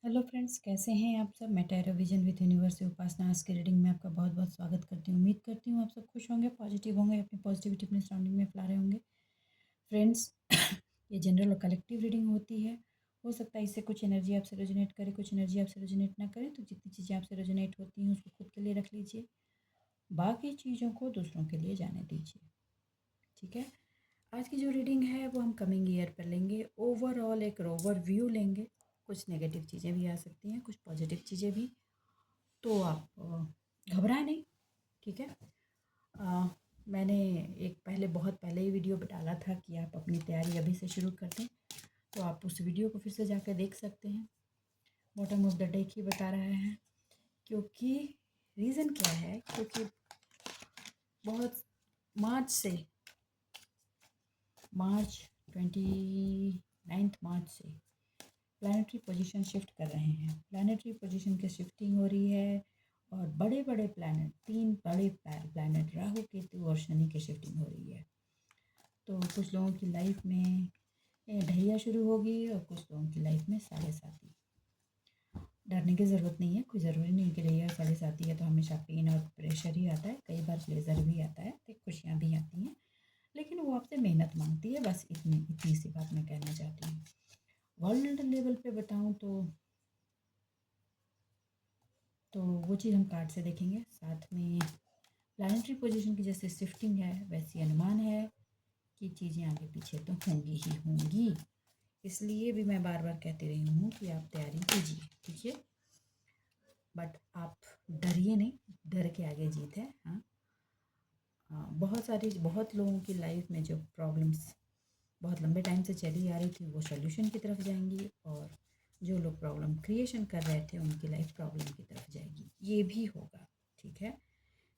Hello friends, कैसे हैं आप सब। मैं टैरो विजन विद यूनिवर्स से उपासना आज की रीडिंग में आपका बहुत बहुत स्वागत करती हूँ। उम्मीद करती हूँ आप सब खुश होंगे, पॉजिटिव होंगे, अपनी पॉजिटिविटी अपने सराउंडिंग में फैला रहे होंगे। फ्रेंड्स, ये जनरल और कलेक्टिव रीडिंग होती है। हो सकता है इससे कुछ एनर्जी आपसे रेजोनेट करे, कुछ एनर्जी आपसे रेजोनेट ना करे। तो जितनी चीज़ें आपसे रेजोनेट होती हैं उसको खुद के लिए रख लीजिए, बाकी चीज़ों को दूसरों के लिए जाने दीजिए। ठीक है। आज की जो रीडिंग है वो हम कमिंग ईयर पर लेंगे। ओवरऑल एक ओवरव्यू लेंगे। कुछ नेगेटिव चीज़ें भी आ सकती हैं, कुछ पॉजिटिव चीज़ें भी। तो आप घबराएं नहीं। ठीक है। अ, मैंने एक बहुत पहले ही वीडियो डाला था कि आप अपनी तैयारी अभी से शुरू कर दें। तो आप उस वीडियो को फिर से जाकर देख सकते हैं। बॉटम ऑफ द डेक ही बता रहा है, क्योंकि रीज़न क्या है, क्योंकि बहुत मार्च 29 मार्च से प्लानिटरी पोजीशन शिफ्ट कर रहे हैं। प्लानिटरी पोजीशन की शिफ्टिंग हो रही है और बड़े बड़े प्लानट, 3 बड़े प्लानट राहु केतु और शनि की शिफ्टिंग हो रही है। तो कुछ लोगों की लाइफ में ढैया शुरू होगी और कुछ लोगों की लाइफ में साढ़े साथी। डरने की ज़रूरत नहीं है, कोई ज़रूरी नहीं कि ढैया साढ़े साथी है तो हमेशा पेन और प्रेशर ही आता है। कई बार प्लेजर भी आता है, तो खुशियाँ भी आती हैं, लेकिन वो आपसे मेहनत मांगती है। बस इतनी सी बात मैं कहना चाहती हूँ। वर्ल्ड लेवल पे बताऊँ तो वो चीज़ हम कार्ड से देखेंगे। साथ में प्लानिटरी पोजीशन की जैसे शिफ्टिंग है वैसी अनुमान है कि चीज़ें आगे पीछे तो होंगी ही होंगी। इसलिए भी मैं बार बार कहती रही हूँ कि आप तैयारी कीजिए। ठीक है। बट आप डरिए नहीं, डर के आगे जीत है। हाँ, बहुत लोगों की लाइफ में जो प्रॉब्लम्स बहुत लंबे टाइम से चली आ रही थी वो सॉल्यूशन की तरफ जाएंगी, और जो लोग प्रॉब्लम क्रिएशन कर रहे थे उनकी लाइफ प्रॉब्लम की तरफ जाएगी। ये भी होगा। ठीक है।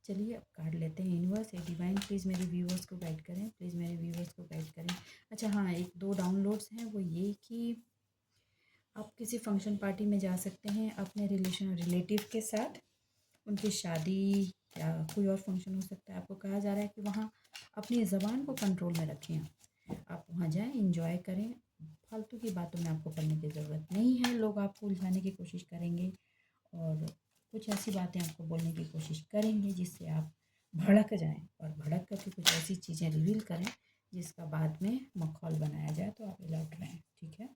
चलिए अब कार्ड लेते हैं। यूनिवर्स, ए डिवाइन प्लीज़ मेरे व्यूवर्स को गाइड करें, प्लीज़ मेरे व्यूवर्स को गाइड करें। अच्छा हाँ, एक दो डाउनलोड्स हैं, वो ये कि आप किसी फंक्शन पार्टी में जा सकते हैं अपने रिलेटिव के साथ, उनकी शादी या कोई और फंक्शन हो सकता है। आपको कहा जा रहा है कि वहाँ अपनी ज़बान को कंट्रोल में रखें। आप वहाँ जाएं, इंजॉय करें। फालतू की बातों में आपको पड़ने की ज़रूरत नहीं है। लोग आपको उलझाने की कोशिश करेंगे और कुछ ऐसी बातें आपको बोलने की कोशिश करेंगे जिससे आप भड़क जाएं, और भड़क करके कुछ ऐसी चीज़ें रिवील करें जिसका बाद में मखौल बनाया जाए तो आप अलर्ट रहें। ठीक है।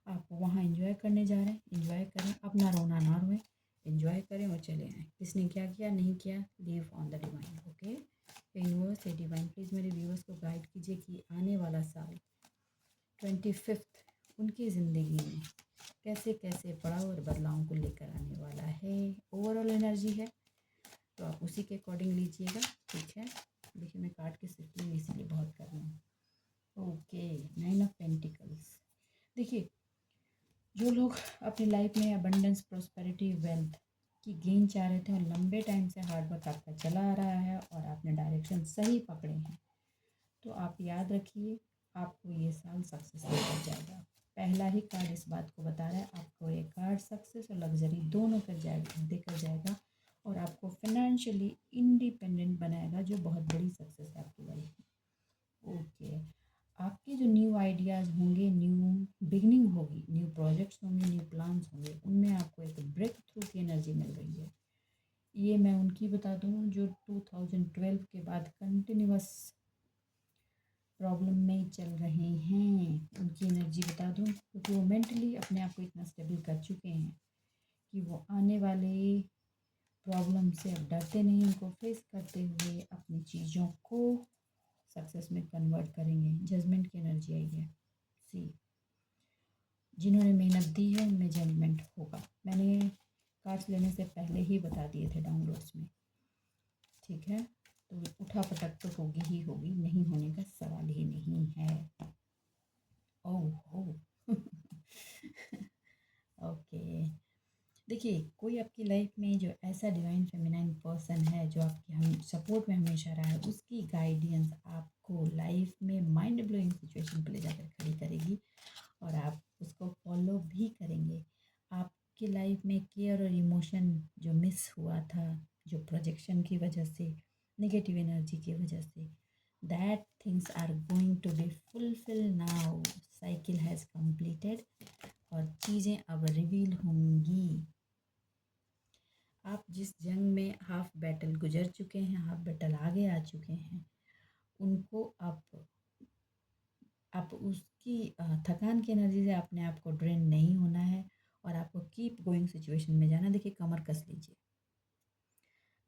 आप वहाँ एंजॉय करने जा रहे हैं, एंजॉय करें, अपना रोना ना रोएं, एंजॉय करें और चले आएँ। किसने क्या किया नहीं किया, leave on the divine. Okay. Universe a divine please मेरे व्यूअर्स को गाइड कीजिए कि आने वाला साल 25th उनकी ज़िंदगी में कैसे कैसे पड़ाव और बदलावों को लेकर आने वाला है। ओवरऑल एनर्जी है तो आप उसी के अकॉर्डिंग लीजिएगा। ठीक है। देखिए मैं कार्ड की शिफ्टिंग इसीलिए बहुत कर रही हूँ। Okay, 9 of pentacles. देखिए, जो लोग अपनी लाइफ में अबंडेंस, प्रॉस्पेरिटी, वेल्थ की गेन चाह रहे थे और लंबे टाइम से हार्ड वर्क आपका चला आ रहा है और आपने डायरेक्शन सही पकड़े हैं, तो आप याद रखिए आपको ये साल सक्सेस लेकर जाएगा। पहला ही कार्ड इस बात को बता रहा है, आपको ये कार्ड सक्सेस और लग्जरी दोनों देकर जाएगा और आपको फाइनेंशियली इंडिपेंडेंट बनाएगा, जो बहुत बड़ी सक्सेस है आपकी लाइफ में। ओके। आपके जो न्यू आइडियाज़ होंगे, न्यू बिगनिंग होगी, न्यू प्रोजेक्ट्स होंगे, न्यू प्लान्स होंगे, उनमें आपको एक ब्रेक थ्रू की एनर्जी मिल रही है। ये मैं उनकी बता दूँ जो 2012 के बाद कंटिन्यूस प्रॉब्लम में चल रहे हैं। उनकी एनर्जी बता दूँ, क्योंकि वो मेंटली अपने आप को इतना स्टेबल कर चुके हैं कि वो आने वाले प्रॉब्लम से अब डरते नहीं, उनको फेस करते हुए अपनी चीज़ों को सक्सेस में कन्वर्ट करेंगे। जजमेंट की एनर्जी आई है। सी, जिन्होंने मेहनत दी है उनमें जजमेंट होगा। मैंने कार्ड्स लेने से पहले ही बता दिए थे डाउनलोड्स में। ठीक है। तो उठा पटक तो होगी ही होगी, नहीं होने का सवाल ही नहीं है। ओह ओह ओके। देखिए, कोई आपकी लाइफ में जो ऐसा डिवाइन फेमिनाइन पर्सन है जो आपकी हम सपोर्ट में हमेशा रहा है, उसकी गाइडेंस आपको लाइफ में माइंड ब्लोइंग सिचुएशन पर ले जाकर खड़ी करेगी और आप उसको फॉलो भी करेंगे। आपकी लाइफ में केयर और इमोशन जो मिस हुआ था, जो प्रोजेक्शन की वजह से, नेगेटिव एनर्जी की वजह से, that things are going to be fulfil now. Cycle has completed और चीज़ें अब रिवील होंगी। आप जिस जंग में हाफ बैटल गुजर चुके हैं, हाफ बैटल आगे आ चुके हैं, उनको आप उसकी थकान की एनर्जी से अपने आप को ड्रेन नहीं होना है और आपको कीप गोइंग सिचुएशन में जाना। देखिए, कमर कस लीजिए,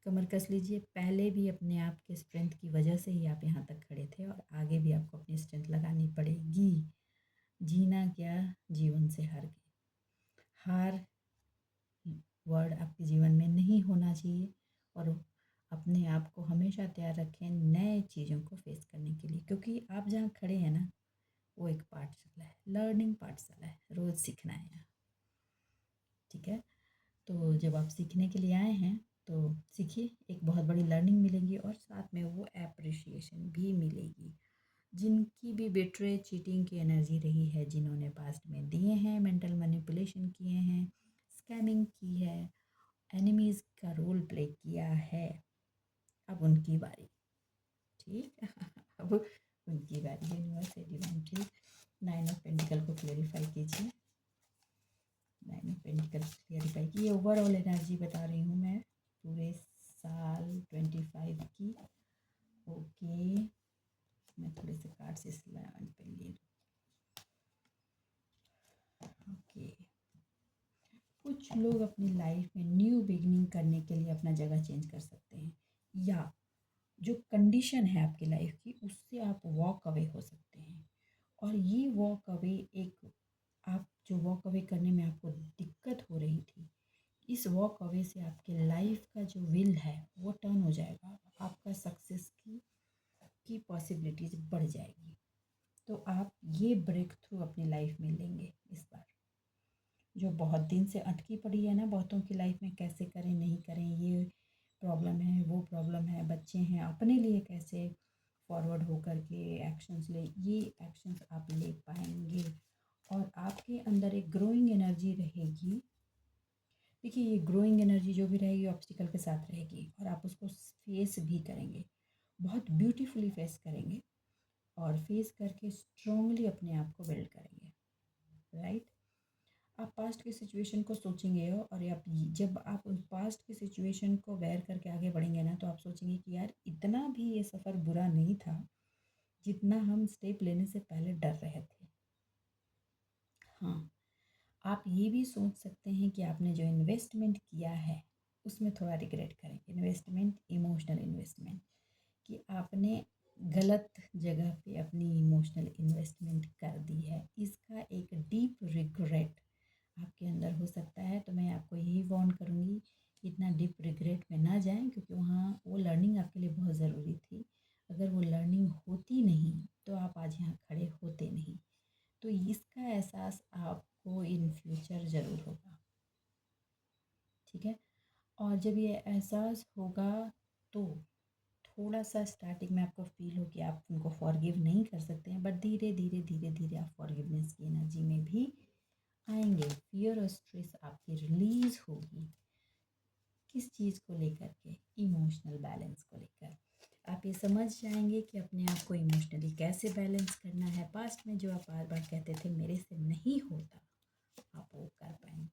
कमर कस लीजिए। पहले भी अपने आप के स्ट्रेंथ की वजह से ही आप यहाँ तक खड़े थे और आगे भी आपको अपनी स्ट्रेंथ लगानी पड़ेगी। जीना क्या, जीवन से हार के। हार वर्ड आपके जीवन में नहीं होना चाहिए और अपने आप को हमेशा तैयार रखें नए चीज़ों को फेस करने के लिए, क्योंकि आप जहाँ खड़े हैं ना, वो एक पाठशाला है, लर्निंग पाठशाला है, रोज़ सीखना है यहाँ। ठीक है, तो जब आप सीखने के लिए आए हैं तो सीखिए, एक बहुत बड़ी लर्निंग मिलेगी और साथ में वो एप्रिशिएशन भी मिलेगी। जिनकी भी बेट्रे चीटिंग की एनर्जी रही है, जिन्होंने पास्ट में दिए हैं, मेंटल मैनिपुलेशन किए हैं, स्कैमिंग की है, एनिमीज़ का रोल प्ले किया है, अब उनकी बारी। ठीक अब उनकी बारी। यूनिवर्स है डिवाइन, ठीक। 9 ऑफ पेंटिकल को क्लेरिफाई कीजिए। 9 ऑफ पेंटिकल क्लेरिफाई की, ओवरऑल एनर्जी बता रही हूँ मैं पूरे साल 25 की। ओके, मैं थोड़े से कार्ड्स इस लाइन पे ले लूँ। ओके, कुछ लोग अपनी लाइफ में न्यू बिगिनिंग करने के लिए अपना जगह चेंज कर सकते हैं, या जो कंडीशन है आपकी लाइफ की उससे आप वॉक अवे हो सकते हैं। और ये वॉक अवे एक, आप जो वॉक अवे करने में आपको दिक्कत हो रही थी, इस वॉक अवे से आपके लाइफ का जो विल है वो टर्न हो जाएगा, आपका सक्सेस की पॉसिबिलिटीज बढ़ जाएगी। तो आप ये ब्रेक थ्रू अपनी लाइफ में लेंगे इस बार। जो बहुत दिन से अटकी पड़ी है ना बहुतों की लाइफ में, कैसे करें नहीं करें, ये प्रॉब्लम है वो प्रॉब्लम है, बच्चे हैं, अपने लिए कैसे फॉरवर्ड होकर के एक्शंस ले, ये एक्शंस आप ले पाएंगे और आपके अंदर एक ग्रोइंग एनर्जी रहेगी। देखिए, ये ग्रोइंग एनर्जी जो भी रहेगी ऑब्स्टिकल के साथ रहेगी और आप उसको फेस भी करेंगे, बहुत ब्यूटीफुली फेस करेंगे और फेस करके स्ट्रांगली अपने आप को बिल्ड करेंगे। राइट, आप पास्ट की सिचुएशन को सोचेंगे और आप जब आप उस पास्ट की सिचुएशन को बेयर करके आगे बढ़ेंगे ना, तो आप सोचेंगे कि यार इतना भी ये सफ़र बुरा नहीं था जितना हम स्टेप लेने से पहले डर रहे थे। हाँ, आप ये भी सोच सकते हैं कि आपने जो इन्वेस्टमेंट किया है उसमें थोड़ा रिग्रेट करें। इन्वेस्टमेंट, इमोशनल इन्वेस्टमेंट, कि आपने गलत जगह पे अपनी इमोशनल इन्वेस्टमेंट कर दी है, इसका एक डीप रिग्रेट आपके अंदर हो सकता है। तो मैं आपको यही वार्न करूँगी कि इतना डीप रिग्रेट में ना जाएं, क्योंकि वहाँ वो लर्निंग आपके लिए बहुत ज़रूरी थी। अगर वो लर्निंग होती नहीं तो आप आज यहाँ खड़े होते नहीं। तो इसका एहसास आपको इन फ्यूचर ज़रूर होगा। ठीक है, और जब ये एहसास होगा तो थोड़ा सा स्टार्टिंग में आपको फील हो कि आप उनको फॉरगिव नहीं कर सकते हैं, बट धीरे धीरे धीरे धीरे आप फॉरगिवनेस की एनर्जी में भी आएंगे। फियर और स्ट्रेस आपकी रिलीज होगी। किस चीज़ को लेकर के? इमोशनल बैलेंस को लेकर। आप ये समझ जाएंगे कि अपने आप को इमोशनली कैसे बैलेंस करना है। पास्ट में जो आप बार बार कहते थे मेरे से नहीं होता, आप वो कर पाएंगे।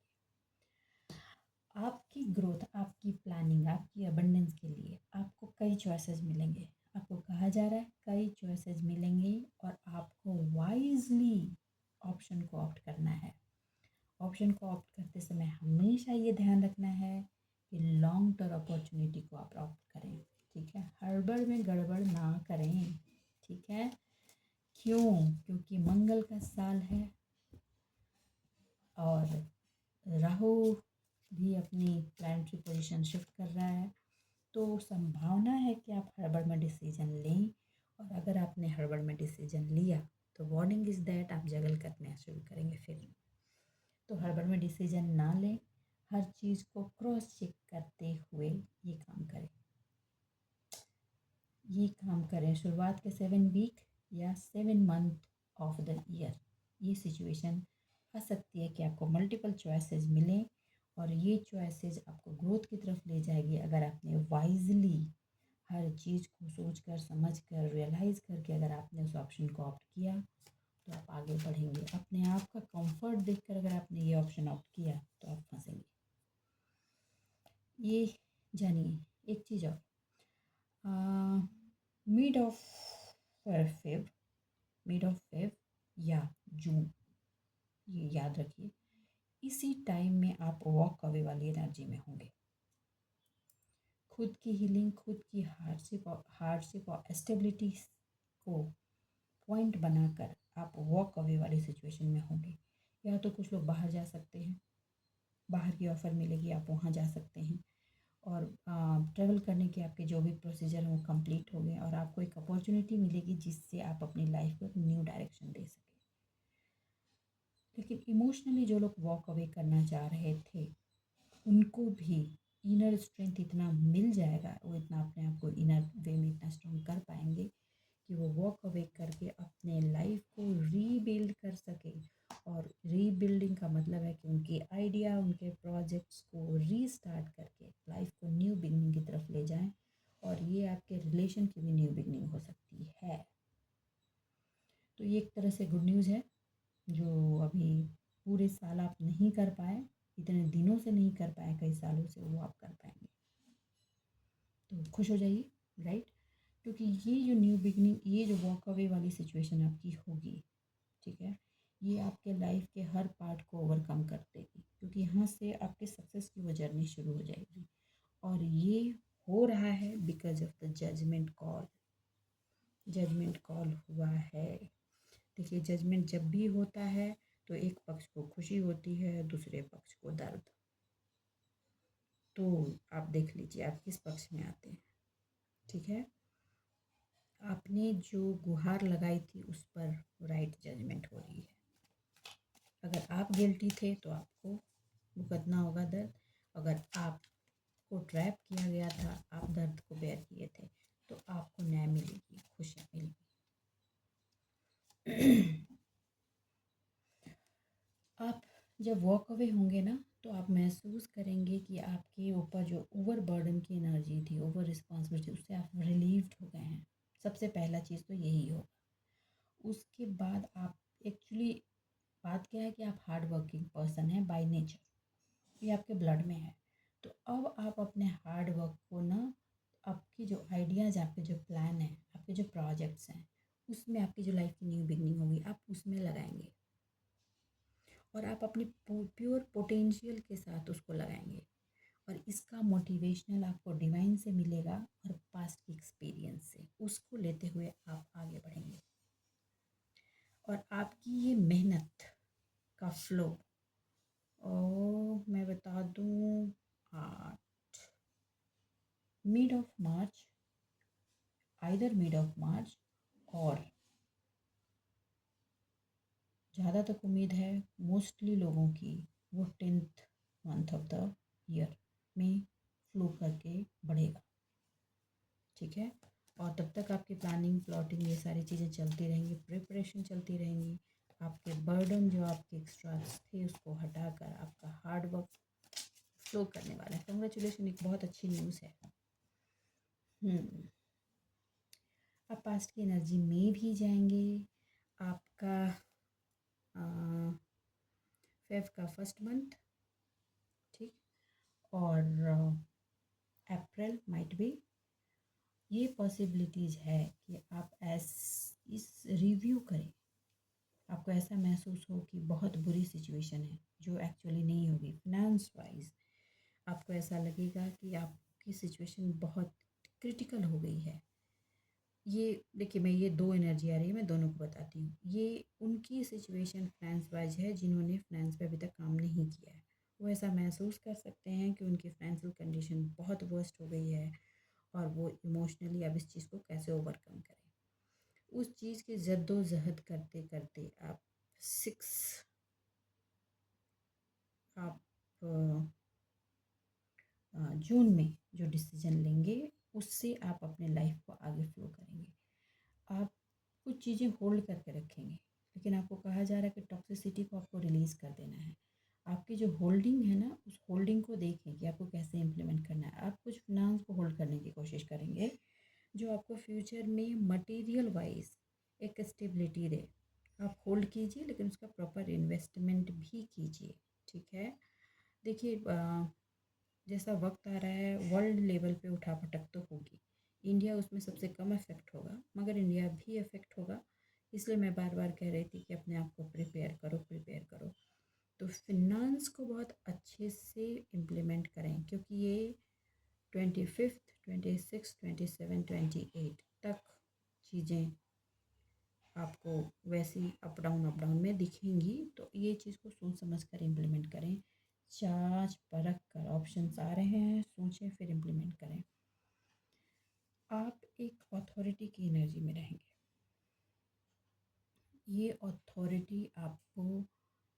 आपकी ग्रोथ, आपकी प्लानिंग, आपकी अबंडेंस के लिए आपको कई चॉइसेस मिलेंगे। आपको कहा जा रहा है कई चॉइसेस मिलेंगे और आपको वाइजली ऑप्शन को ऑप्ट करना है। ऑप्शन को ऑप्ट करते समय हमेशा ये ध्यान रखना है कि लॉन्ग टर्म अपॉर्चुनिटी को आप ऑप्ट करें। ठीक है, हड़बड़ में गड़बड़ ना करें। ठीक है, क्यों? क्योंकि मंगल का साल है और राहु भी अपनी प्लानिटरी पोजीशन शिफ्ट कर रहा है, तो संभावना है कि आप हड़बड़ में डिसीजन लें। और अगर आपने हड़बड़ में डिसीजन लिया तो वार्निंग इज़ दैट आप जगल करना शुरू करेंगे फिर। तो हड़बड़ में डिसीजन ना लें, हर चीज़ को क्रॉस चेक करते हुए ये काम करें। ये काम करें शुरुआत के 7 वीक या 7 मंथ ऑफ द ईयर। ये सिचुएशन आ सकती है कि आपको मल्टीपल चॉइसेस मिलें और ये चॉइसेस आपको ग्रोथ की तरफ ले जाएगी अगर आपने वाइजली हर चीज़ को सोच कर समझ कर रियलाइज़ करके अगर आपने उस ऑप्शन को ऑप्ट किया तो आप आगे बढ़ेंगे। अपने आप का कंफर्ट देखकर अगर आपने ये ऑप्शन ऑप्ट किया तो आप फंसेंगे। ये जानिए एक चीज़ और, mid of Feb mid of Feb या जून, ये याद रखिए, इसी टाइम में आप वॉक अवे वाली एनर्जी में होंगे। खुद की हीलिंग, खुद की हार्डशिप और स्टेबिलिटी को पॉइंट बनाकर आप वॉक अवे वाली सिचुएशन में होंगे। या तो कुछ लोग बाहर जा सकते हैं, बाहर की ऑफ़र मिलेगी, आप वहाँ जा सकते हैं और ट्रैवल करने के आपके जो भी प्रोसीजर हैं वो कंप्लीट हो गए और आपको एक अपॉर्चुनिटी मिलेगी जिससे आप अपनी लाइफ को एक न्यू डायरेक्शन दे सकें। लेकिन इमोशनली जो लोग वॉक अवे करना चाह रहे थे उनको भी इनर स्ट्रेंथ इतना मिल जाएगा, वो इतना अपने आप को इनर वे में इतना स्ट्रॉन्ग कर पाएंगे कि वो वॉक अवे करके अपने लाइफ को रीबिल्ड कर सके। और रीबिल्डिंग का मतलब है कि उनके आइडिया, उनके प्रोजेक्ट्स को रीस्टार्ट करके लाइफ को न्यू बिगनिंग की तरफ ले जाएं। और ये आपके रिलेशन की भी न्यू बिगनिंग हो सकती है। तो ये एक तरह से गुड न्यूज़ है, जो अभी पूरे साल आप नहीं कर पाए, इतने दिनों से नहीं कर पाए, कई सालों से, वो आप कर पाएंगे। तो खुश हो जाइए, राइट? क्योंकि ये जो न्यू बिगनिंग, ये जो वॉक अवे वाली सिचुएशन आपकी होगी, ठीक है, ये आपके लाइफ के हर पार्ट को ओवरकम कर देगी, क्योंकि यहाँ से आपके सक्सेस की वो जर्नी शुरू हो जाएगी। और ये हो रहा है because of the judgement call. Judgement call हुआ है। देखिए, जजमेंट जब भी होता है तो एक पक्ष को खुशी होती है, दूसरे पक्ष को दर्द। तो आप देख लीजिए आप किस पक्ष में आते हैं, ठीक है। आपने जो गुहार लगाई थी उस पर राइट जजमेंट हो रही है। अगर आप गिल्टी थे तो आपको भुगतना होगा दर्द। अगर आपको ट्रैप किया गया था, आप दर्द को बेयर किए थे, तो आपको न्याय मिलेगी, खुशियाँ मिलेगी। आप जब वॉक अवे होंगे ना तो आप महसूस करेंगे कि आपके ऊपर जो ओवर बर्डन की एनर्जी थी, ओवर रिस्पॉन्सिबिलिटी, उससे आप रिलीव्ड हो गए हैं। सबसे पहला चीज़ तो यही होगा। उसके बाद आप एक्चुअली, बात क्या है कि आप हार्ड वर्किंग पर्सन हैं बाय नेचर, ये आपके ब्लड में है। तो अब आप अपने हार्ड वर्क को ना, आपकी जो आइडियाज़, आपके जो प्लान हैं, आपके जो प्रोजेक्ट्स हैं, उसमें आपकी जो लाइफ की न्यू बिगनिंग होगी, आप उसमें लगाएंगे और आप अपनी प्योर पोटेंशियल के साथ उसको लगाएंगे। और इसका मोटिवेशनल आपको डिवाइन से मिलेगा और पास्ट की एक्सपीरियंस से, उसको लेते हुए आप आगे बढ़ेंगे। और आपकी ये मेहनत का फ्लो, मैं बता दूँ, 8 of March, either mid of March और ज़्यादा तक उम्मीद है मोस्टली लोगों की वो 10th month of the year में फ्लो करके बढ़ेगा, ठीक है। और तब तक आपकी प्लानिंग, प्लॉटिंग, ये सारी चीज़ें चलती रहेंगी, प्रिपरेशन चलती रहेंगी। आपके बर्डन जो आपके एक्स्ट्रा थे उसको हटाकर आपका हार्ड वर्क फ्लो करने वाला है। कंग्रेचुलेशन, एक बहुत अच्छी न्यूज़ है। आप पास्ट की एनर्जी में भी जाएंगे। आपका फेब का फर्स्ट मंथ, ठीक, और अप्रैल माइट भी, ये पॉसिबिलिटीज़ है कि आप इस रिव्यू करें। आपको ऐसा महसूस हो कि बहुत बुरी सिचुएशन है, जो एक्चुअली नहीं होगी। फिनेंस वाइज आपको ऐसा लगेगा कि आपकी सिचुएशन बहुत क्रिटिकल हो गई है। ये देखिए, मैं ये दो एनर्जी आ रही है, मैं दोनों को बताती हूँ। ये उनकी सिचुएशन फाइनेंस वाइज है जिन्होंने फाइनेंस पे अभी तक काम नहीं किया है। वो ऐसा महसूस कर सकते हैं कि उनकी फाइनेंशियल कंडीशन बहुत वर्स्ट हो गई है और वो इमोशनली अब इस चीज़ को कैसे ओवरकम करें। उस चीज़ की जद्दोजहद करते करते आप आप जून में जो डिसीजन लेंगे उससे आप अपने लाइफ को आगे फ्लो करेंगे। आप कुछ चीज़ें होल्ड करके रखेंगे, लेकिन आपको कहा जा रहा है कि टॉक्सिसिटी को आपको रिलीज़ कर देना है। आपकी जो होल्डिंग है ना, उस होल्डिंग को देखें कि आपको कैसे इम्प्लीमेंट करना है। आप कुछ फिनांस को होल्ड करने की कोशिश करेंगे जो आपको फ्यूचर में मटेरियल वाइज एक स्टेबिलिटी दे। आप होल्ड कीजिए, लेकिन उसका प्रॉपर इन्वेस्टमेंट भी कीजिए। ठीक है, देखिए जैसा वक्त आ रहा है वर्ल्ड लेवल पे उठापटक तो होगी। इंडिया उसमें सबसे कम इफ़ेक्ट होगा, मगर इंडिया भी इफ़ेक्ट होगा। इसलिए मैं बार बार कह रही थी कि अपने आप को प्रिपेयर करो, प्रिपेयर करो। तो फिनांस को बहुत अच्छे से इम्प्लीमेंट करें, क्योंकि ये 25, 26, 27, 28 तक चीज़ें आपको वैसी अप डाउन में दिखेंगी। तो ये चीज़ को सोच समझ कर इम्प्लीमेंट करें, जांच परख कर। ऑप्शंस आ रहे हैं, सोचें फिर इम्प्लीमेंट करें। आप एक अथॉरिटी की एनर्जी में रहेंगे। ये अथॉरिटी आपको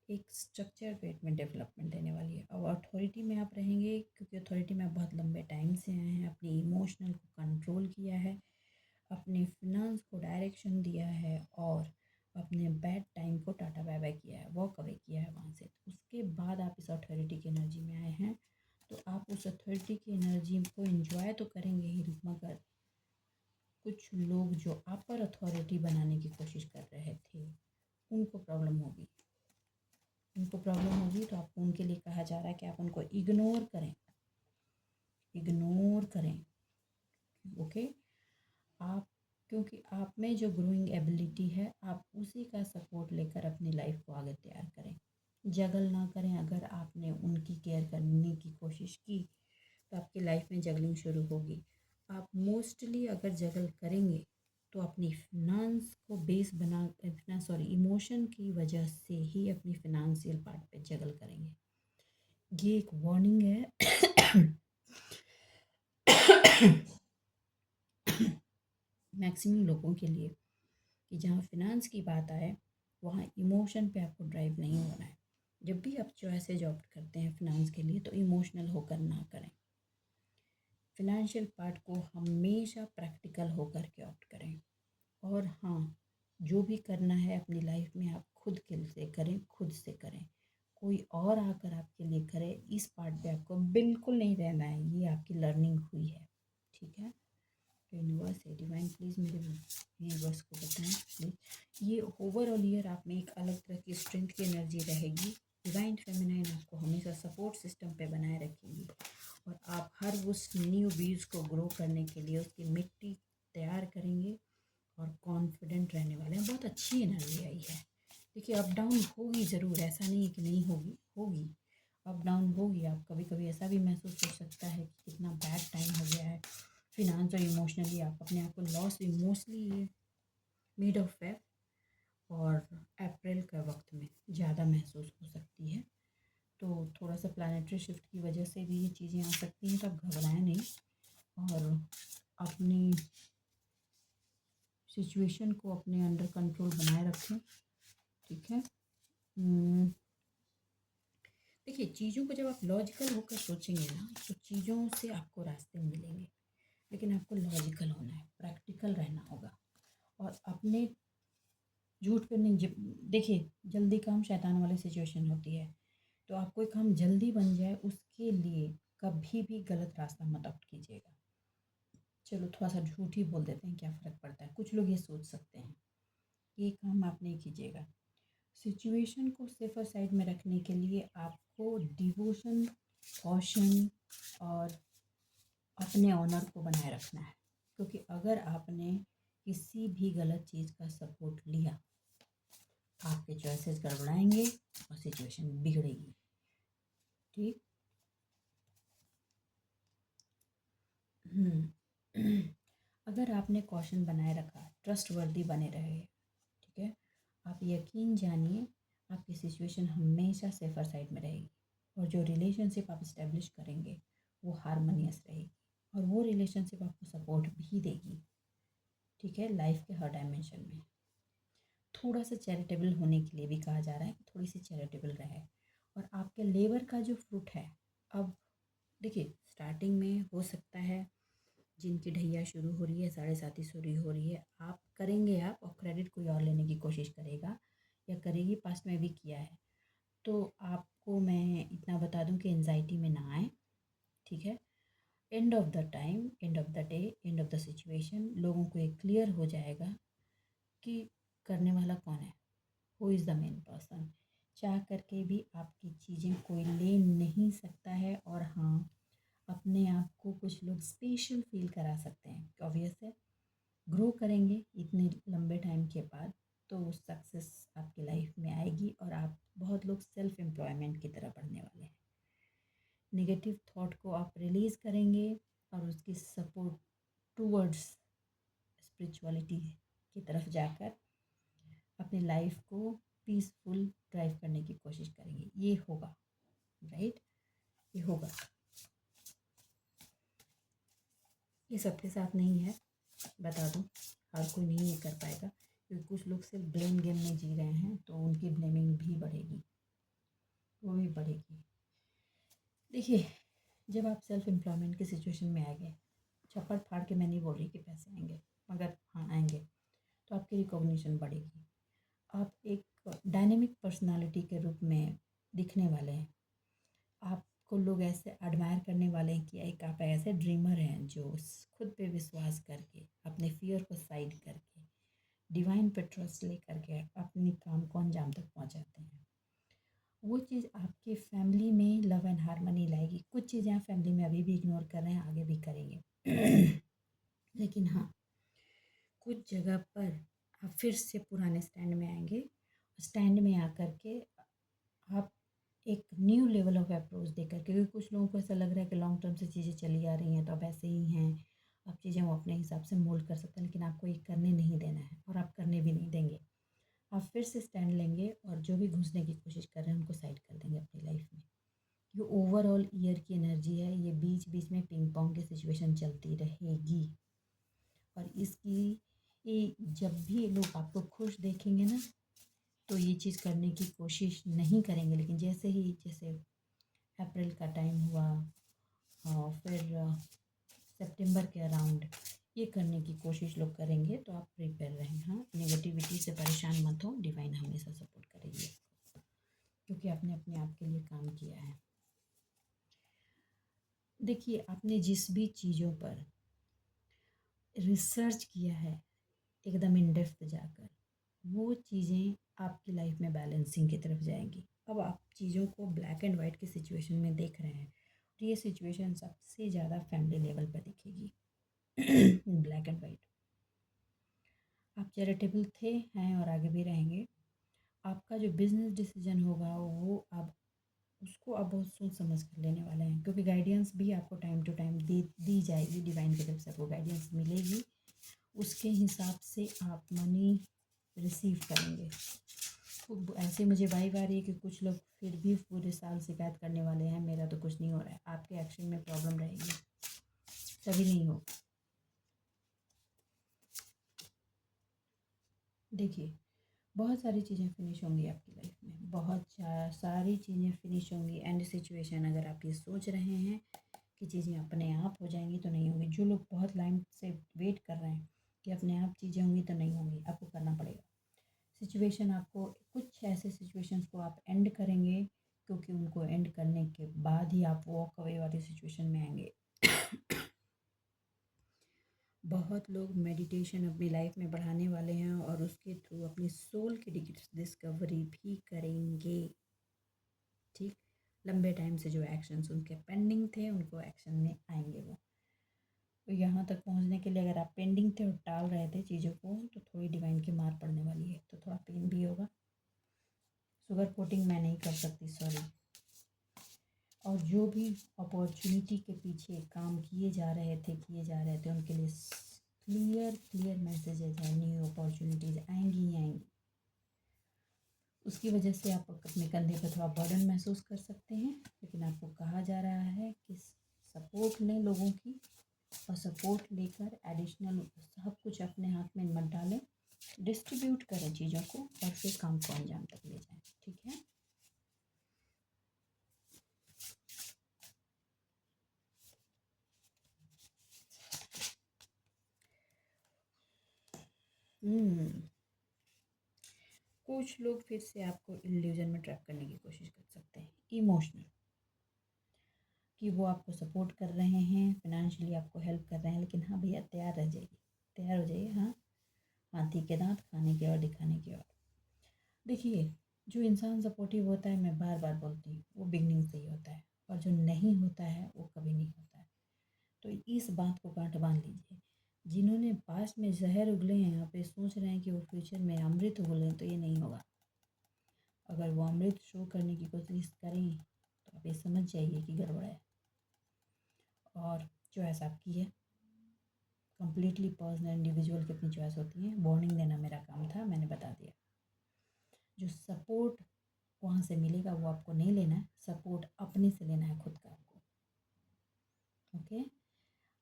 एक स्ट्रक्चर वेट में डेवलपमेंट देने वाली है। और अथॉरिटी में आप रहेंगे क्योंकि अथॉरिटी में आप बहुत लंबे टाइम से आए हैं, अपनी इमोशनल को कंट्रोल किया है, अपने फिनांस को डायरेक्शन दिया है, और अपने बैड टाइम को टाटा बाय बाय किया है, वॉक अवे किया है वहाँ से। उसके बाद आप इस अथॉरिटी की एनर्जी में आए हैं, तो आप उस अथॉरिटी की एनर्जी को एंजॉय तो करेंगे ही, मगर कुछ लोग जो आप पर अथॉरिटी बनाने की कोशिश कर रहे थे उनको प्रॉब्लम होगी। उनको प्रॉब्लम होगी तो आपको उनके लिए कहा जा रहा है कि आप उनको इग्नोर करें, इग्नोर करें। ओके, आप, क्योंकि आप में जो ग्रोइंग एबिलिटी है, आप उसी का सपोर्ट लेकर अपनी लाइफ को आगे तैयार करें। जगल ना करें। अगर आपने उनकी केयर करने की कोशिश की तो आपकी लाइफ में जगलिंग शुरू होगी। आप मोस्टली अगर जगल करेंगे तो अपनी फिनांस को बेस बना सॉरी इमोशन की वजह से ही अपनी फिनांशियल पार्ट पे जगल करेंगे। ये एक वार्निंग है मैक्सिमम लोगों के लिए कि जहाँ फिनांस की बात आए वहाँ इमोशन पे आपको ड्राइव नहीं होना है। जब भी आप चॉइसेज ऑप्ट करते हैं फिनांस के लिए तो इमोशनल होकर ना करें। फिनेंशियल पार्ट को हमेशा प्रैक्टिकल होकर के ऑप्ट करें। और हाँ, जो भी करना है अपनी लाइफ में आप खुद के से करें, खुद से करें। कोई और आकर आपके लिए करे, इस पार्ट पे आपको बिल्कुल नहीं रहना है। ये आपकी लर्निंग हुई है। ठीक है, तो यूनिवर्स है, डिवाइन प्लीज़ मेरे यूनिवर्स को बताएं प्लीज़। ये ओवरऑल ईयर आप में एक अलग तरह की स्ट्रेंथ की एनर्जी रहेगी। डिवाइन फेमिनाइन आपको हमेशा सपोर्ट सिस्टम पे बनाए रखेगी, और आप हर उस न्यू बीज को ग्रो करने के लिए उसकी मिट्टी तैयार करेंगे और कॉन्फिडेंट रहने वाले हैं। बहुत अच्छी एनर्जी आई है। देखिए, अप डाउन होगी ज़रूर, ऐसा नहीं है कि नहीं होगी, होगी, अप डाउन होगी। आप कभी कभी ऐसा भी महसूस हो सकता है कि कितना बैड टाइम हो गया है फिनांस और इमोशनली। आप अपने आप को लॉस भी मोस्टली मिड ऑफ फेब और अप्रैल का वक्त में ज़्यादा महसूस हो सकती है। तो थोड़ा सा प्लानिटरी शिफ्ट की वजह से भी ये चीज़ें आ सकती हैं, तो आप घबराएं नहीं और अपनी सिचुएशन को अपने अंडर कंट्रोल बनाए रखें। ठीक है, देखिए, चीज़ों को जब आप लॉजिकल होकर सोचेंगे ना तो चीज़ों से आपको रास्ते मिलेंगे, लेकिन आपको लॉजिकल होना है, प्रैक्टिकल रहना होगा और अपने झूठ पे नहीं। देखिए, जल्दी काम शैतान वाली सिचुएशन होती है, तो आप कोई काम जल्दी बन जाए उसके लिए कभी भी गलत रास्ता मत ऑप्ट कीजिएगा। चलो थोड़ा सा झूठ ही बोल देते हैं, क्या फ़र्क पड़ता है। कुछ लोग ये सोच सकते हैं, ये काम आप नहीं कीजिएगा। सिचुएशन को सेफर साइड में रखने के लिए आपको डिवोशन, कॉशन और अपने ऑनर को बनाए रखना है, क्योंकि अगर आपने किसी भी गलत चीज़ का सपोर्ट लिया, आपके चॉइसेस गड़बड़ाएंगे और सिचुएशन बिगड़ेगी। ठीक। अगर आपने कॉशन बनाए रखा, ट्रस्ट वर्दी बने रहे, ठीक है, आप यकीन जानिए आपकी सिचुएशन हमेशा सेफर साइड में रहेगी और जो रिलेशनशिप आप इस्टेब्लिश करेंगे वो हारमोनियस रहेगी और वो रिलेशनशिप आपको सपोर्ट भी देगी। ठीक है, लाइफ के हर डायमेंशन में थोड़ा सा चैरिटेबल होने के लिए भी कहा जा रहा है कि थोड़ी सी चैरिटेबल रहे। और आपके लेबर का जो फ्रूट है, अब देखिए, स्टार्टिंग में हो सकता है जिनकी ढैया शुरू हो रही है, 7.5 शुरू हो रही है, आप करेंगे आप और क्रेडिट कोई और लेने की कोशिश करेगा या करेगी, पास्ट में भी किया है। तो आपको मैं इतना बता दूं कि एंजाइटी में ना आए। ठीक है, end of the time, end of the day, end of the situation लोगों को ये क्लियर हो जाएगा कि करने वाला कौन है। Who is the main person. चाह करके भी आपकी चीज़ें कोई ले नहीं सकता है। और हाँ, अपने आप को कुछ लोग स्पेशल फील करा सकते हैं। ऑब्वियस है, ग्रो करेंगे इतने लंबे टाइम के बाद तो सक्सेस आपकी लाइफ में आएगी और आप बहुत लोग सेल्फ एम्प्लॉयमेंट की तरफ बढ़ने वाले हैं। नेगेटिव थॉट को आप रिलीज़ करेंगे और उसकी सपोर्ट टूवर्ड्स स्पिरिचुअलिटी की तरफ जाकर अपनी लाइफ को पीसफुल ड्राइव करने की कोशिश करेंगे। ये होगा, राइट, ये होगा। ये सबके साथ नहीं है, बता दूं, हर कोई नहीं ये कर पाएगा क्योंकि कुछ लोग सिर्फ ब्लेम गेम में जी रहे हैं तो उनकी ब्लेमिंग भी बढ़ेगी, वो भी बढ़ेगी। देखिए, जब आप सेल्फ एम्प्लॉयमेंट की सिचुएशन में आएंगे, छप्पड़ फाड़ के मैं नहीं बोल रही कि पैसे आएंगे, मगर हाँ आएंगे, तो आपकी रिकॉग्निशन बढ़ेगी। आप एक डायनेमिक पर्सनालिटी के रूप में दिखने वाले हैं। आपको लोग ऐसे एडमायर करने वाले हैं कि एक आप ऐसे ड्रीमर हैं जो खुद पे विश्वास करके, अपने फियर को साइड करके, डिवाइन पे ट्रस्ट ले करके अपने काम को अंजाम तक पहुंचाते हैं। वो चीज़ आपके फैमिली में लव एंड हारमनी लाएगी। कुछ चीज़ें आप फैमिली में अभी भी इग्नोर कर रहे हैं, आगे भी करेंगे लेकिन हाँ, कुछ जगह पर आप फिर से पुराने स्टैंड में आएंगे। स्टैंड में आकर के आप एक न्यू लेवल ऑफ अप्रोच देकर, क्योंकि कुछ लोगों को ऐसा लग रहा है कि लॉन्ग टर्म से चीज़ें चली आ रही हैं तो आप ऐसे ही हैं, आप चीज़ें वो अपने हिसाब से मोल्ड कर सकते हैं, लेकिन आपको ये करने नहीं देना है और आप करने भी नहीं देंगे। आप फिर से स्टैंड लेंगे और जो भी घुसने की कोशिश कर रहे हैं उनको साइड कर देंगे अपनी लाइफ में। ये ओवरऑल ईयर की एनर्जी है, ये बीच बीच में पिंग पोंग की सिचुएशन चलती रहेगी। और इसकी ये जब भी लोग आपको खुश देखेंगे ना तो ये चीज़ करने की कोशिश नहीं करेंगे, लेकिन जैसे अप्रैल का टाइम हुआ और फिर सितंबर के अराउंड ये करने की कोशिश लोग करेंगे, तो आप प्रिपेयर रहें। हाँ, नेगेटिविटी से परेशान मत हो, डिवाइन हमेशा सपोर्ट करेगी क्योंकि आपने अपने आप के लिए काम किया है। देखिए, आपने जिस भी चीज़ों पर रिसर्च किया है एकदम इन डेप्थ जाकर, वो चीज़ें आपकी लाइफ में बैलेंसिंग की तरफ जाएंगी। अब आप चीज़ों को ब्लैक एंड वाइट की सिचुएशन में देख रहे हैं तो ये सिचुएशन सबसे ज़्यादा फैमिली लेवल पर दिखेगी ब्लैक एंड वाइट। आप चैरिटेबल थे, हैं और आगे भी रहेंगे। आपका जो बिजनेस डिसीजन होगा वो अब उसको आप बहुत सोच समझ कर लेने वाले हैं, क्योंकि गाइडेंस भी आपको टाइम टू टाइम दी जाएगी, डिवाइन की तरफ से आपको गाइडेंस मिलेगी। उसके हिसाब से आप मनी रिसीव करेंगे। तो ऐसे मुझे वाइब आ रही है कि कुछ लोग फिर भी पूरे साल शिकायत करने वाले हैं, मेरा तो कुछ नहीं हो रहा है। आपके एक्शन में प्रॉब्लम रहेगी, तभी नहीं हो। देखिए, बहुत सारी चीज़ें फिनिश होंगी आपकी लाइफ में, बहुत सारी चीज़ें फिनिश होंगी। एंड सिचुएशन अगर आप ये सोच रहे हैं कि चीज़ें अपने आप हो जाएंगी तो नहीं होंगी। जो लोग बहुत लाइन से वेट कर रहे हैं कि अपने आप चीज़ें होंगी तो नहीं होंगी, आपको करना पड़ेगा। सिचुएशन आपको, कुछ ऐसे सिचुएशंस को आप एंड करेंगे क्योंकि उनको एंड करने के बाद ही आप वॉक अवे वाली सिचुएशन में आएंगे। बहुत लोग मेडिटेशन अपनी लाइफ में बढ़ाने वाले हैं और उसके थ्रू अपनी सोल की डिस्कवरी भी करेंगे। ठीक, लंबे टाइम से जो एक्शंस उनके पेंडिंग थे उनको एक्शन में आएंगे वो। तो यहाँ तक पहुँचने के लिए अगर आप पेंडिंग थे और टाल रहे थे चीज़ों को तो थोड़ी डिवाइन की मार पड़ने वाली है, तो थोड़ा पेन भी होगा। शुगर कोटिंग मैं नहीं कर सकती, सॉरी। और जो भी अपॉर्चुनिटी के पीछे काम किए जा रहे थे उनके लिए क्लियर मैसेजेज है, न्यू अपॉर्चुनिटीज़ आएंगी ही आएंगी। उसकी वजह से आप अपने कंधे पर थोड़ा बर्डन महसूस कर सकते हैं, लेकिन आपको कहा जा रहा है कि सपोर्ट लें लोगों की, और सपोर्ट लेकर एडिशनल सब कुछ अपने हाथ में मत डालें, डिस्ट्रीब्यूट करें चीज़ों को और फिर काम को अंजाम तक ले जाएं। ठीक है। कुछ लोग फिर से आपको इल्यूजन में ट्रैप करने की कोशिश कर सकते हैं, इमोशनल, कि वो आपको सपोर्ट कर रहे हैं, फाइनेंशियली आपको हेल्प कर रहे हैं, लेकिन हाँ भैया तैयार रह जाइए, तैयार हो जाइए। हाँ, हाथी के दांत खाने की और दिखाने की और। देखिए, जो इंसान सपोर्टिव होता है, मैं बार बार बोलती हूँ, वो बिगनिंग से ही होता है, और जो नहीं होता है वो कभी नहीं होता है। तो इस बात को गांठ बांध लीजिए। जिन्होंने पास्ट में जहर उगले हैं, यहाँ पे सोच रहे हैं कि वो फ्यूचर में अमृत उगले हैं, तो ये नहीं होगा। अगर वो अमृत शो करने की कोशिश करें तो आप ये समझ जाइए कि गड़बड़ है। और चॉइस आपकी है, कम्प्लीटली पर्सनल इंडिविजुअल की अपनी चॉइस होती है। वार्निंग देना मेरा काम था, मैंने बता दिया। जो सपोर्ट वहाँ से मिलेगा वो आपको नहीं लेना है, सपोर्ट अपने से लेना है, खुद का आपको। ओके,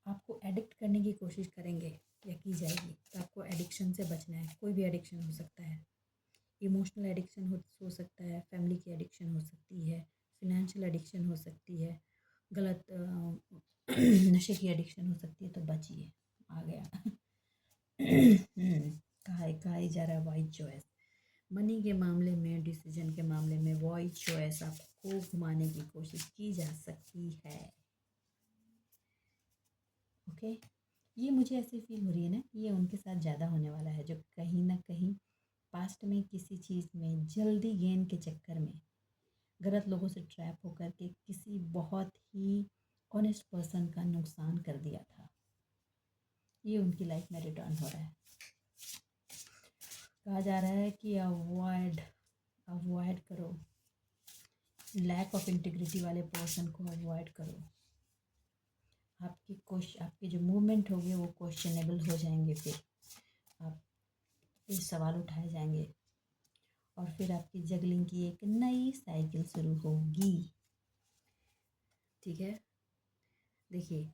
आपको एडिक्ट करने की कोशिश करेंगे या की जाएगी, तो आपको एडिक्शन से बचना है। कोई भी एडिक्शन हो सकता है, इमोशनल एडिक्शन हो सकता है, फैमिली की एडिक्शन हो सकती है, फिनेंशियल एडिक्शन हो सकती है, गलत नशे की एडिक्शन हो सकती है। तो बचिए। आ गया कहा ही जा रहा है वाइज चॉइस। मनी के मामले में, डिसीजन के मामले में वाइज चॉइस आपको घुमाने की कोशिश की जा सकती है। ओके, ये मुझे ऐसे फील हो रही है ना, ये उनके साथ ज़्यादा होने वाला है, जो कहीं ना कहीं पास्ट में किसी चीज़ में जल्दी गेन के चक्कर में गलत लोगों से ट्रैप होकर के किसी बहुत ही ऑनेस्ट पर्सन का नुकसान कर दिया था। ये उनकी लाइफ में रिटर्न हो रहा है। कहा जा रहा है कि अवॉइड अवॉइड करो, लैक ऑफ इंटीग्रिटी वाले पर्सन को अवॉइड करो। आपके जो मूवमेंट होंगे वो क्वेश्चनेबल हो जाएंगे, फिर आप फिर सवाल उठाए जाएंगे, और फिर आपकी जगलिंग की एक नई साइकिल शुरू होगी। ठीक है, देखिए,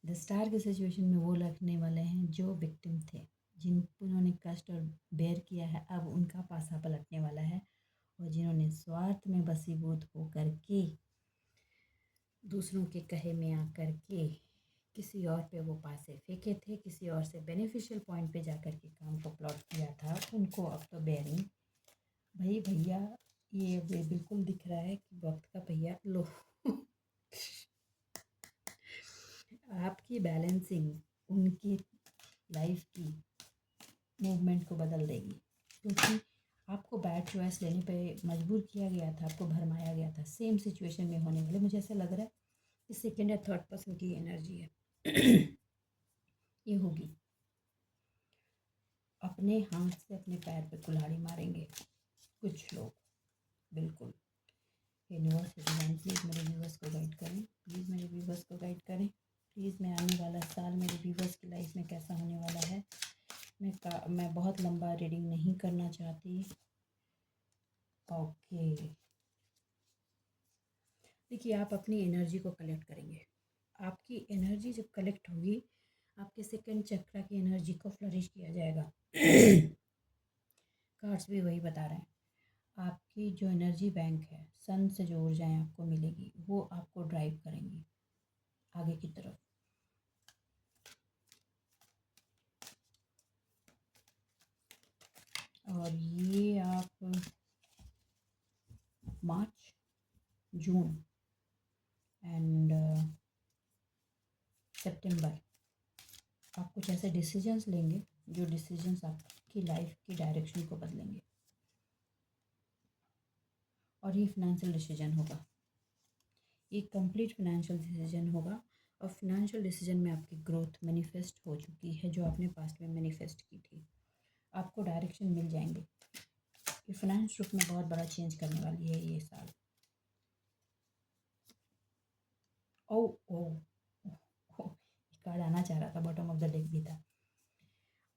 द स्टार के सिचुएशन में वो लगने वाले हैं जो विक्टिम थे, जिन्होंने कष्ट और बेयर किया है, अब उनका पासा पलटने वाला है। और जिन्होंने स्वार्थ में बसीभूत होकर के दूसरों के कहे में आकर के किसी और पे वो पासे फेंके थे, किसी और से बेनिफिशियल पॉइंट पे जाकर के काम को प्लॉट किया था, उनको अब तो बेयरिंग। भाई भैया, ये बिल्कुल दिख रहा है कि वक्त का भैया लो आपकी बैलेंसिंग उनकी लाइफ की मूवमेंट को बदल देगी, क्योंकि आपको बैड चॉइस लेने पे मजबूर किया गया था, आपको भरमाया गया था। सेम सिचुएशन में होने वाले, मुझे ऐसा लग रहा है कि सेकेंड या थर्ड पर्सन की एनर्जी है ये होगी। अपने हाथ से अपने पैर पे कुल्हाड़ी मारेंगे कुछ लोग, बिल्कुल। यूनिवर्स प्लीज़ मेरे व्यूवर्स को गाइड करें, प्लीज़ मेरे व्यूवर्स को गाइड करें, प्लीज़। मैं आने वाला साल मेरे व्यूवर्स की लाइफ में कैसा होने वाला है, मैं बहुत लंबा रीडिंग नहीं करना चाहती। ओके, देखिए, आप अपनी एनर्जी को कलेक्ट करेंगे। आपकी एनर्जी जब कलेक्ट होगी, आपके सेकंड चक्रा की एनर्जी को फ्लरिश किया जाएगा कार्ड्स भी वही बता रहे हैं। आपकी जो एनर्जी बैंक है, सन से जो ऊर्जाएं आपको मिलेगी, वो आपको ड्राइव करेंगी आगे की तरफ। और ये आप मार्च, जून एंड सितंबर आप कुछ ऐसे डिसीजंस लेंगे जो डिसीजंस आपकी लाइफ की डायरेक्शन को बदलेंगे। और ये फिनेंशियल डिसीजन होगा, ये कंप्लीट फिनेंशियल डिसीजन होगा। और फिनेंशियल डिसीजन में आपकी ग्रोथ मैनिफेस्ट हो चुकी है, जो आपने पास्ट में मैनिफेस्ट की थी। आपको डायरेक्शन मिल जाएंगे। ये फाइनेंस रूप में बहुत बड़ा चेंज करने वाली है ये साल। ओ ओ कार्ड आना चाह रहा था, बॉटम ऑफ द डेक भी था।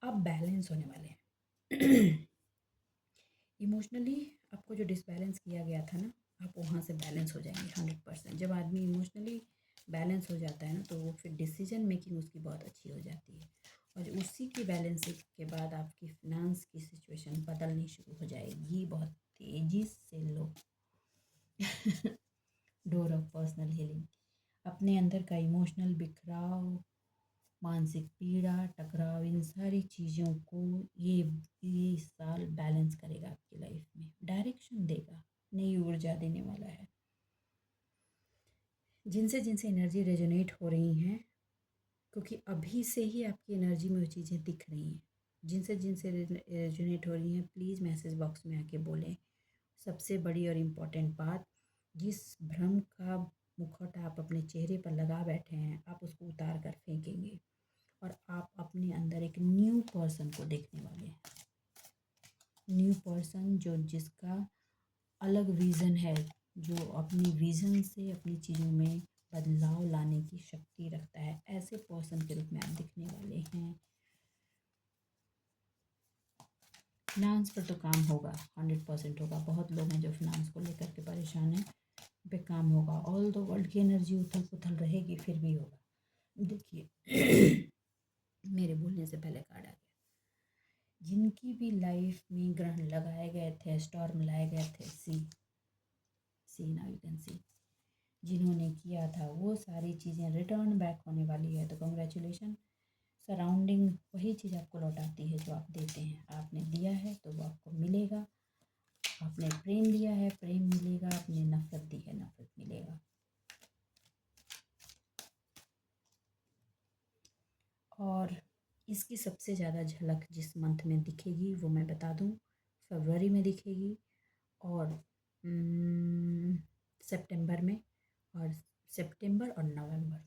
अब बैलेंस होने वाले हैं इमोशनली। आपको जो डिसबैलेंस किया गया था ना, आप वहाँ से बैलेंस हो जाएंगे 100%। जब आदमी इमोशनली बैलेंस हो जाता है ना, तो वो फिर डिसीजन मेकिंग उसकी बहुत अच्छी हो जाती है। और उसी की बैलेंसिंग के बाद आपकी फिनांस की सिचुएशन बदलनी शुरू हो जाएगी बहुत तेज़ी से। लो डोर ऑफ पर्सनल हीलिंग। अपने अंदर का इमोशनल बिखराव, मानसिक पीड़ा, टकराव, इन सारी चीज़ों को ये साल बैलेंस करेगा, आपकी लाइफ में डायरेक्शन देगा, नई ऊर्जा देने वाला है। जिनसे जिनसे एनर्जी रेजोनेट हो रही हैं, क्योंकि अभी से ही आपकी एनर्जी में वो चीज़ें दिख रही हैं, जिनसे जिनसे रेजोनेट हो रही हैं प्लीज़ मैसेज बॉक्स में आके बोलें। सबसे बड़ी और इम्पॉर्टेंट बात, जिस भ्रम का मुखौटा आप अपने चेहरे पर लगा बैठे हैं आप उसको उतार कर फेंकेंगे और आप अपने अंदर एक न्यू पर्सन को देखने वाले हैं। न्यू पर्सन जो जिसका अलग विज़न है, जो अपनी विज़न से अपनी चीज़ों में बदलाव लाने की शक्ति रखता है, ऐसे पर्सन के रूप में आप दिखने वाले हैं। फिनांस पर तो काम होगा, 100% होगा। बहुत लोग हैं जो फिनांस को लेकर के परेशान हैं, पे काम होगा। ऑल द वर्ल्ड की एनर्जी उथल पुथल रहेगी, फिर भी होगा। देखिए मेरे बोलने से पहले कार्ड आ गया। जिनकी भी लाइफ में ग्रहण लगाए गए थे, स्टॉर्म लाए गए थे, सी नाउ यू कैन सी, जिन्होंने किया था वो सारी चीज़ें रिटर्न बैक होने वाली है। तो कंग्रेचुलेशन, सराउंडिंग वही चीज़ आपको लौटाती है जो आप देते हैं। आपने दिया है तो वो आपको मिलेगा। आपने प्रेम दिया है, प्रेम मिलेगा। आपने नफ़रत दी है, नफ़रत मिलेगा। और इसकी सबसे ज़्यादा झलक जिस मंथ में दिखेगी वो मैं बता दूं, फरवरी में दिखेगी और सितंबर में, और सितंबर और नवंबर।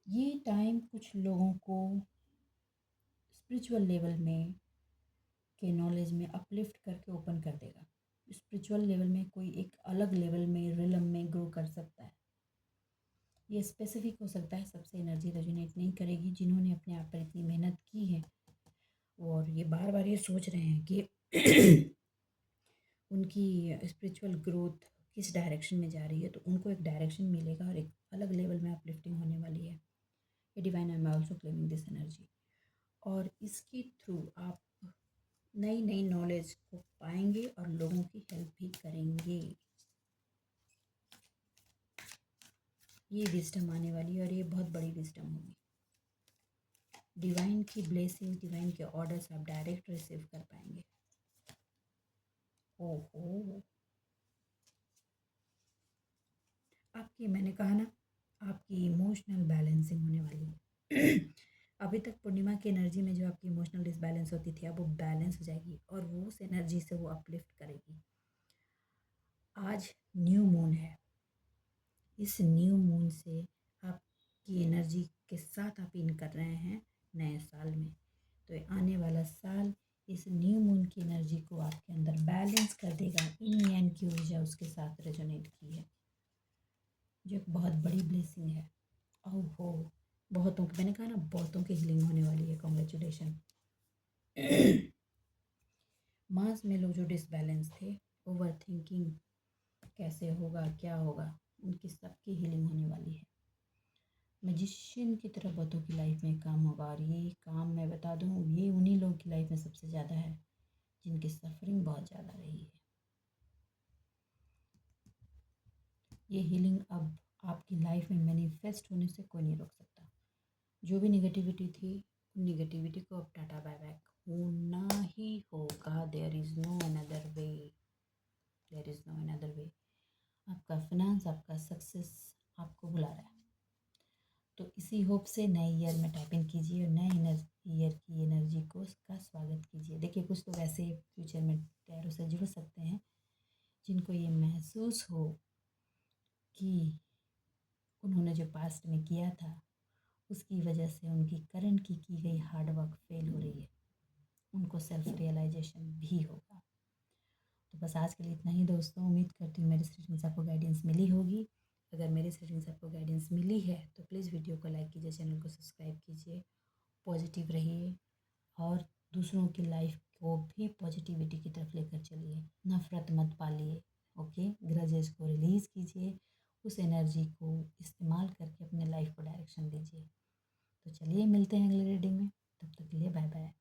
ये टाइम कुछ लोगों को स्पिरिचुअल लेवल में के नॉलेज में अपलिफ्ट करके ओपन कर देगा। स्पिरिचुअल लेवल में कोई एक अलग लेवल में रिलम में ग्रो कर सकता है। ये स्पेसिफिक हो सकता है, सबसे एनर्जी रेजोनेट नहीं करेगी। जिन्होंने अपने आप पर इतनी मेहनत की है और ये बार बार ये सोच रहे हैं कि उनकी स्पिरिचुअल ग्रोथ किस डायरेक्शन में जा रही है, तो उनको एक डायरेक्शन मिलेगा और एक अलग लेवल में अपलिफ्टिंग होने वाली है। ये divine, I am also claiming this energy. और इसके थ्रू आप नई नई नॉलेज को पाएंगे और लोगों की हेल्प भी करेंगे। ये विजडम आने वाली है और ये बहुत बड़ी विजडम होगी। डिवाइन की ब्लेसिंग, डिवाइन के ऑर्डर्स आप डायरेक्ट रिसीव कर पाएंगे। ओहो, आपकी, मैंने कहा ना, आपकी इमोशनल बैलेंसिंग होने वाली है। अभी तक पूर्णिमा की एनर्जी में जो आपकी इमोशनल डिसबैलेंस होती थी, अब वो बैलेंस हो जाएगी और वो उस एनर्जी से वो अपलिफ्ट करेगी। आज न्यू मून है। इस न्यू मून से आपकी एनर्जी के साथ आप इन कर रहे हैं नए साल में। तो आने वाला साल इस न्यू मून की एनर्जी को आपके अंदर बैलेंस कर देगा। इन यान की ऊर्जा उसके साथ रेजोनेट की है, जो एक बहुत बड़ी ब्लेसिंग है। ओहो, बहुतों की, मैंने कहा ना, बहुतों की हीलिंग होने वाली है। कॉन्ग्रेचुलेशन। मास में लोग जो डिसबैलेंस थे, ओवर थिंकिंग, कैसे होगा, क्या होगा, उनकी सबकी हीलिंग होने वाली है। मैजिशियन की तरह बहुतों की लाइफ में काम होगा और ये काम मैं बता दूँ, ये उन्हीं लोगों की लाइफ में सबसे ज़्यादा है जिनकी सफरिंग बहुत ज़्यादा रही है। ये हीलिंग अब आपकी लाइफ में मैनिफेस्ट होने से कोई नहीं रोक सकता। जो भी निगेटिविटी थी, उन निगेटिविटी को अब टाटा बाय बाय होना ही होगा। There is no another way, there is no another way. आपका फिनांस, आपका सक्सेस आपको बुला रहा है। तो इसी होप से नए ईयर में टाइप इन कीजिए और नए ईयर की एनर्जी को का स्वागत कीजिए। देखिए, कुछ लोग ऐसे फ्यूचर में टैरो से जुड़ सकते हैं जिनको ये महसूस हो कि उन्होंने जो पास्ट में किया था उसकी वजह से उनकी करंट की गई हार्ड वर्क फेल हो रही है। उनको सेल्फ रियलाइजेशन भी होगा। तो बस आज के लिए इतना ही दोस्तों। उम्मीद करती हूँ मेरी रीडिंग से आपको गाइडेंस मिली होगी। अगर मेरी रीडिंग से आपको गाइडेंस मिली है तो प्लीज़ वीडियो को लाइक कीजिए, चैनल को सब्सक्राइब कीजिए, पॉजिटिव रहिए और दूसरों की लाइफ को भी पॉजिटिविटी की तरफ लेकर चलिए। नफ़रत मत पालिए, ओके। ग्रजेस को रिलीज़ कीजिए, उस एनर्जी को इस्तेमाल करके अपने लाइफ को डायरेक्शन दीजिए। तो चलिए मिलते हैं अगले रीडिंग में, तब तक के लिए बाय बाय।